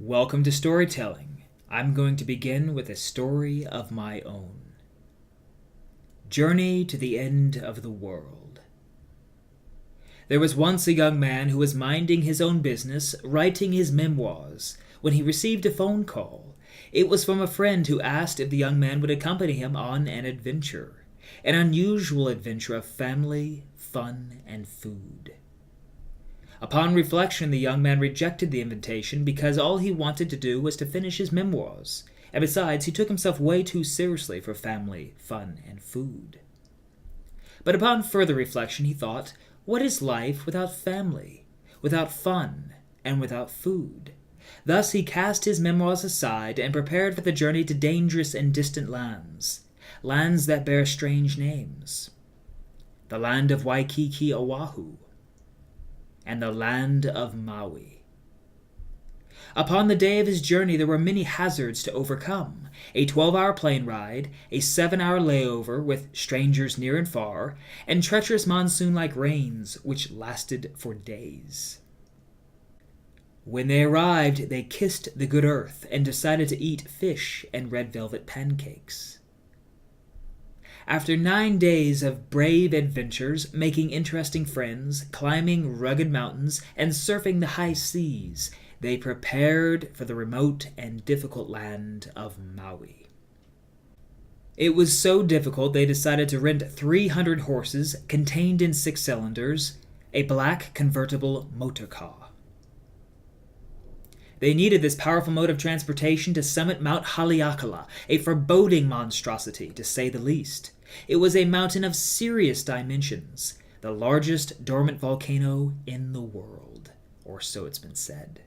Welcome to Storytelling. I'm going to begin with a story of my own. Journey to the End of the World. There was once a young man who was minding his own business, writing his memoirs, when he received a phone call. It was from a friend who asked if the young man would accompany him on an adventure. An unusual adventure of family, fun, and food. Upon reflection, the young man rejected the invitation because all he wanted to do was to finish his memoirs, and besides, he took himself way too seriously for family, fun, and food. But upon further reflection, he thought, what is life without family, without fun, and without food? Thus he cast his memoirs aside and prepared for the journey to dangerous and distant lands, lands that bear strange names. The land of Waikiki, Oahu, and the land of Maui. Upon the day of his journey, there were many hazards to overcome. A 12-hour plane ride, a 7-hour layover with strangers near and far, and treacherous monsoon-like rains which lasted for days. When they arrived, they kissed the good earth and decided to eat fish and red velvet pancakes. After 9 days of brave adventures, making interesting friends, climbing rugged mountains, and surfing the high seas, they prepared for the remote and difficult land of Maui. It was so difficult they decided to rent 300 horses contained in 6 cylinders, a black convertible motor car. They needed this powerful mode of transportation to summit Mount Haleakala, a foreboding monstrosity, to say the least. It was a mountain of serious dimensions, the largest dormant volcano in the world, or so it's been said.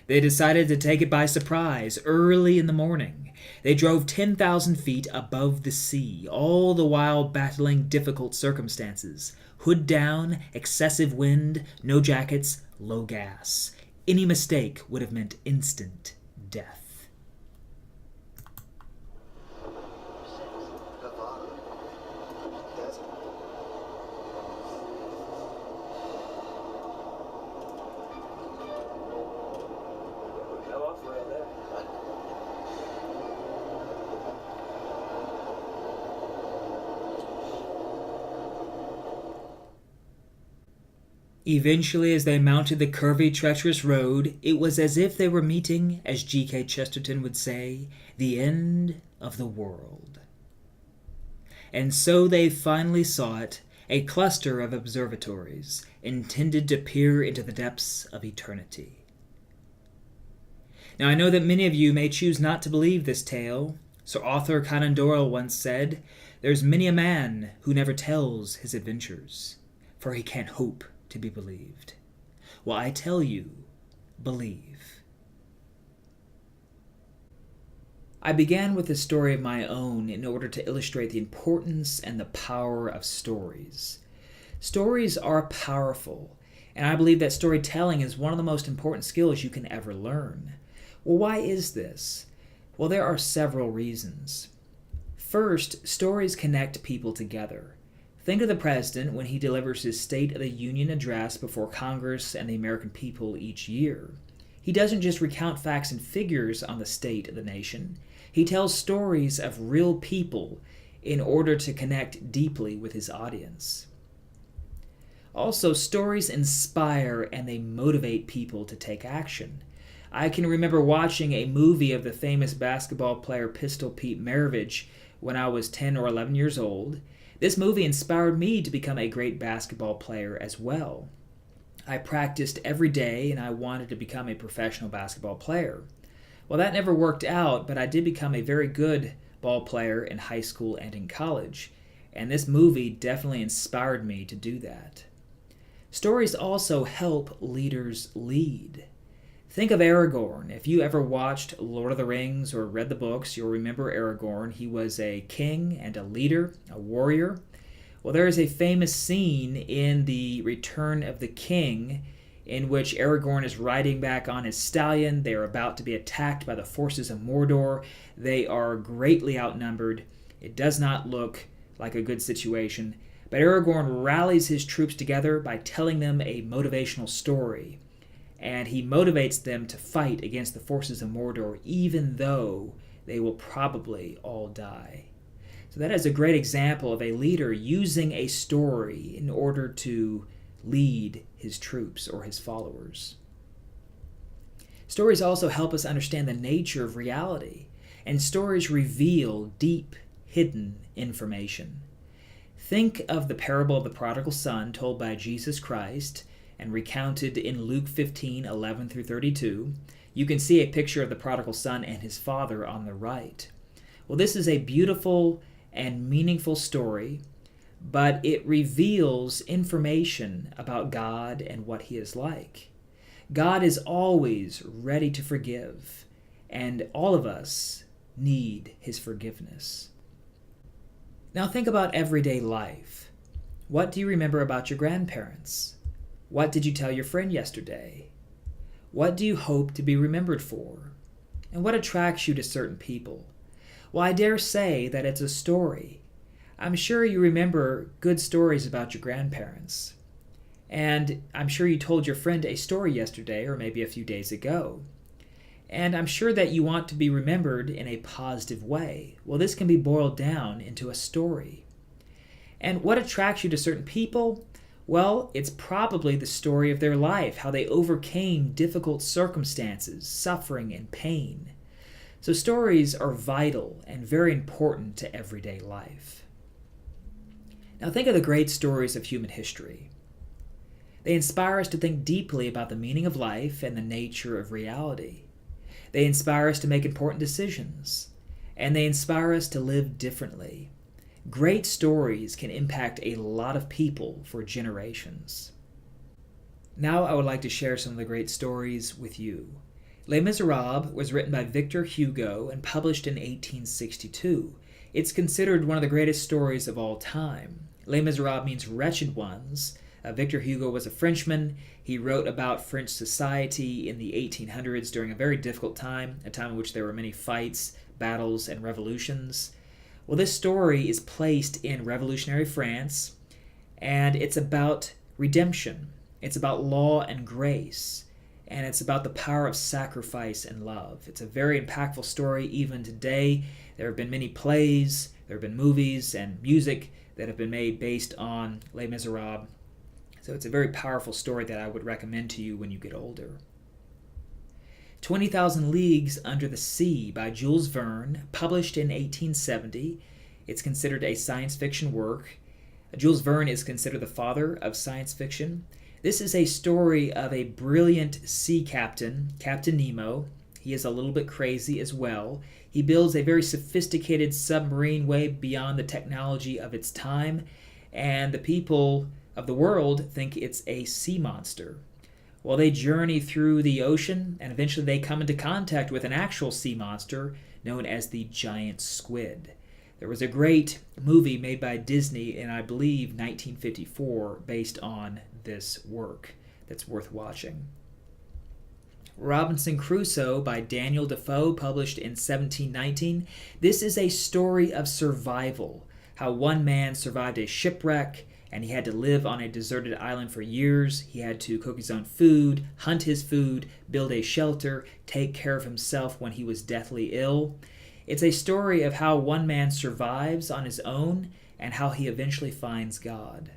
They decided to take it by surprise early in the morning. They drove 10,000 feet above the sea, all the while battling difficult circumstances. Hood down, excessive wind, no jackets, low gas. Any mistake would have meant instant death. Eventually, as they mounted the curvy, treacherous road, it was as if they were meeting, as G.K. Chesterton would say, the end of the world. And so they finally saw it, a cluster of observatories, intended to peer into the depths of eternity. Now, I know that many of you may choose not to believe this tale. Sir Arthur Conan Doyle once said, "There's many a man who never tells his adventures, for he can't hope to be believed." Well, I tell you, believe. I began with a story of my own in order to illustrate the importance and the power of stories. Stories are powerful, and I believe that storytelling is one of the most important skills you can ever learn. Well, why is this? Well, there are several reasons. First, stories connect people together. Think of the president when he delivers his State of the Union address before Congress and the American people each year. He doesn't just recount facts and figures on the state of the nation. He tells stories of real people in order to connect deeply with his audience. Also, stories inspire and they motivate people to take action. I can remember watching a movie of the famous basketball player Pistol Pete Maravich when I was 10 or 11 years old. This movie inspired me to become a great basketball player as well. I practiced every day and I wanted to become a professional basketball player. Well, that never worked out, but I did become a very good ball player in high school and in college, and this movie definitely inspired me to do that. Stories also help leaders lead. Think of Aragorn. If you ever watched Lord of the Rings or read the books, you'll remember Aragorn. He was a king and a leader, a warrior. Well, there is a famous scene in The Return of the King in which Aragorn is riding back on his stallion. They are about to be attacked by the forces of Mordor. They are greatly outnumbered. It does not look like a good situation. But Aragorn rallies his troops together by telling them a motivational story. and he motivates them to fight against the forces of Mordor, even though they will probably all die. So that is a great example of a leader using a story in order to lead his troops or his followers. Stories also help us understand the nature of reality, and stories reveal deep, hidden information. Think of the parable of the prodigal son told by Jesus Christ and recounted in Luke 15:11 through 32. You can see a picture of the prodigal son and his father on the right. Well, this is a beautiful and meaningful story, but it reveals information about God and what he is like. God is always ready to forgive, and all of us need his forgiveness. Now think about everyday life. What do you remember about your grandparents? What did you tell your friend yesterday? What do you hope to be remembered for? And what attracts you to certain people? Well, I dare say that it's a story. I'm sure you remember good stories about your grandparents. And I'm sure you told your friend a story yesterday or maybe a few days ago. And I'm sure that you want to be remembered in a positive way. Well, this can be boiled down into a story. And what attracts you to certain people? Well, it's probably the story of their life, how they overcame difficult circumstances, suffering, and pain. So stories are vital and very important to everyday life. Now think of the great stories of human history. They inspire us to think deeply about the meaning of life and the nature of reality. They inspire us to make important decisions, and they inspire us to live differently. Great stories can impact a lot of people for generations. Now I would like to share some of the great stories with you. Les Miserables was written by Victor Hugo and published in 1862. It's considered one of the greatest stories of all time. Les Miserables means wretched ones. Victor Hugo was a Frenchman. He wrote about French society in the 1800s during a very difficult time, a time in which there were many fights, battles, and revolutions. Well, this story is placed in revolutionary France, and it's about redemption. It's about law and grace, and it's about the power of sacrifice and love. It's a very impactful story even today. There have been many plays, there have been movies and music that have been made based on Les Miserables. So it's a very powerful story that I would recommend to you when you get older. 20,000 Leagues Under the Sea by Jules Verne, published in 1870. It's considered a science fiction work. Jules Verne is considered the father of science fiction. This is a story of a brilliant sea captain, Captain Nemo. He is a little bit crazy as well. He builds a very sophisticated submarine way beyond the technology of its time, and the people of the world think it's a sea monster. Well, they journey through the ocean, and eventually they come into contact with an actual sea monster known as the giant squid. There was a great movie made by Disney in, I believe, 1954 based on this work that's worth watching. Robinson Crusoe by Daniel Defoe, published in 1719. This is a story of survival, how one man survived a shipwreck, and he had to live on a deserted island for years. He had to cook his own food, hunt his food, build a shelter, take care of himself when he was deathly ill. It's a story of how one man survives on his own and how he eventually finds God.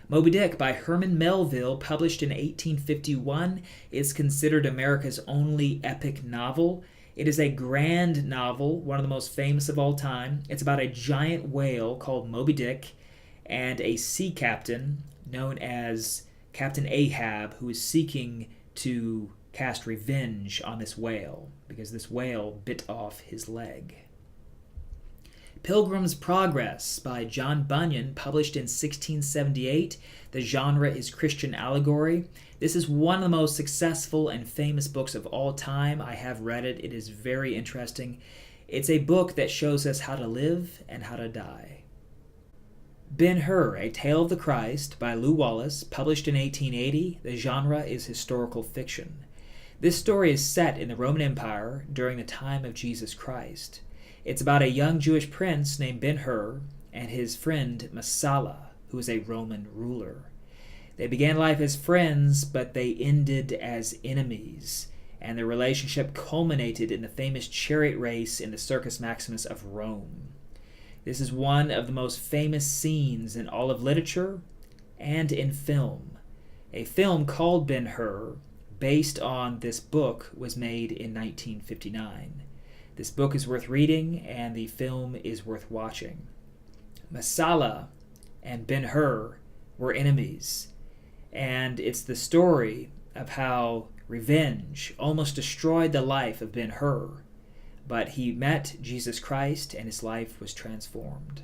Moby Dick by Herman Melville, published in 1851, is considered America's only epic novel. It is a grand novel, one of the most famous of all time. It's about a giant whale called Moby Dick and a sea captain known as Captain Ahab, who is seeking to cast revenge on this whale because this whale bit off his leg. Pilgrim's Progress by John Bunyan, published in 1678. The genre is Christian allegory. This is one of the most successful and famous books of all time. I have read it. It is very interesting. It's a book that shows us how to live and how to die. Ben-Hur, A Tale of the Christ by Lew Wallace, published in 1880. The genre is historical fiction. This story is set in the Roman Empire during the time of Jesus Christ. It's about a young Jewish prince named Ben-Hur and his friend Messala, who is a Roman ruler. They began life as friends, but they ended as enemies, and their relationship culminated in the famous chariot race in the Circus Maximus of Rome. This is one of the most famous scenes in all of literature and in film. A film called Ben-Hur, based on this book, was made in 1959. This book is worth reading, and the film is worth watching. Messala and Ben-Hur were enemies, and it's the story of how revenge almost destroyed the life of Ben-Hur, but he met Jesus Christ and his life was transformed.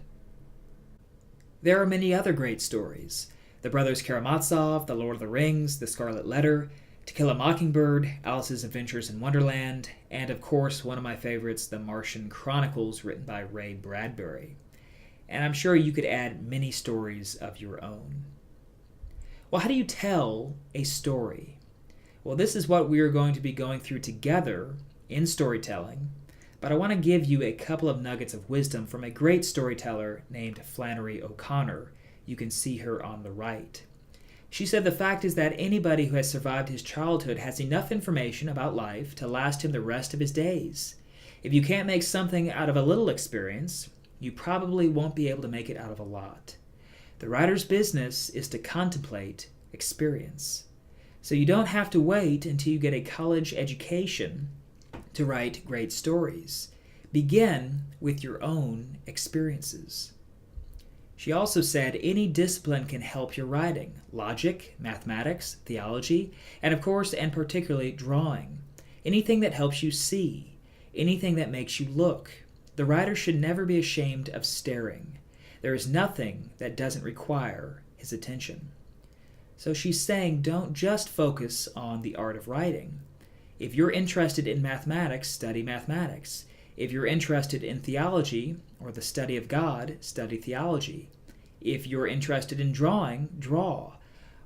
There are many other great stories. The Brothers Karamazov, The Lord of the Rings, The Scarlet Letter, To Kill a Mockingbird, Alice's Adventures in Wonderland, and of course one of my favorites, The Martian Chronicles, written by Ray Bradbury. And I'm sure you could add many stories of your own. Well, how do you tell a story? Well, this is what we are going to be going through together in storytelling, but I want to give you a couple of nuggets of wisdom from a great storyteller named Flannery O'Connor. You can see her on the right. She said the fact is that anybody who has survived his childhood has enough information about life to last him the rest of his days. If you can't make something out of a little experience, you probably won't be able to make it out of a lot. The writer's business is to contemplate experience. So you don't have to wait until you get a college education to write great stories. Begin with your own experiences. She also said any discipline can help your writing: logic, mathematics, theology, and of course, and particularly, drawing. Anything that helps you see, anything that makes you look. The writer should never be ashamed of staring. There is nothing that doesn't require his attention. So she's saying don't just focus on the art of writing. If you're interested in mathematics, study mathematics. If you're interested in theology or the study of God, study theology. If you're interested in drawing, draw.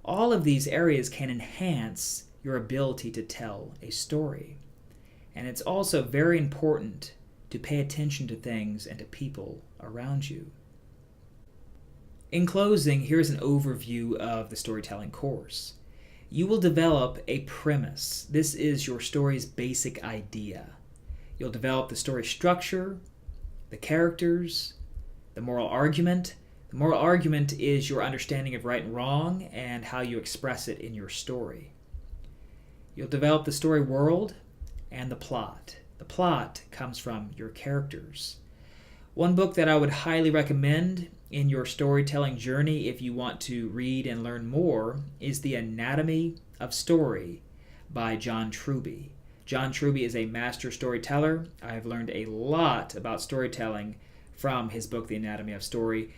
All of these areas can enhance your ability to tell a story. And it's also very important to pay attention to things and to people around you. In closing, here's an overview of the storytelling course. You will develop a premise. This is your story's basic idea. You'll develop the story structure, the characters, the moral argument. The moral argument is your understanding of right and wrong and how you express it in your story. You'll develop the story world and the plot. The plot comes from your characters. One book that I would highly recommend in your storytelling journey, if you want to read and learn more, is The Anatomy of Story by John Truby. John Truby is a master storyteller. I've learned a lot about storytelling from his book, The Anatomy of Story.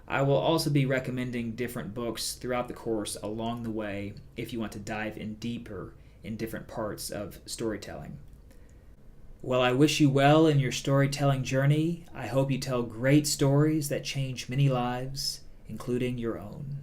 I will also be recommending different books throughout the course along the way if you want to dive in deeper in different parts of storytelling. Well, I wish you well in your storytelling journey. I hope you tell great stories that change many lives, including your own.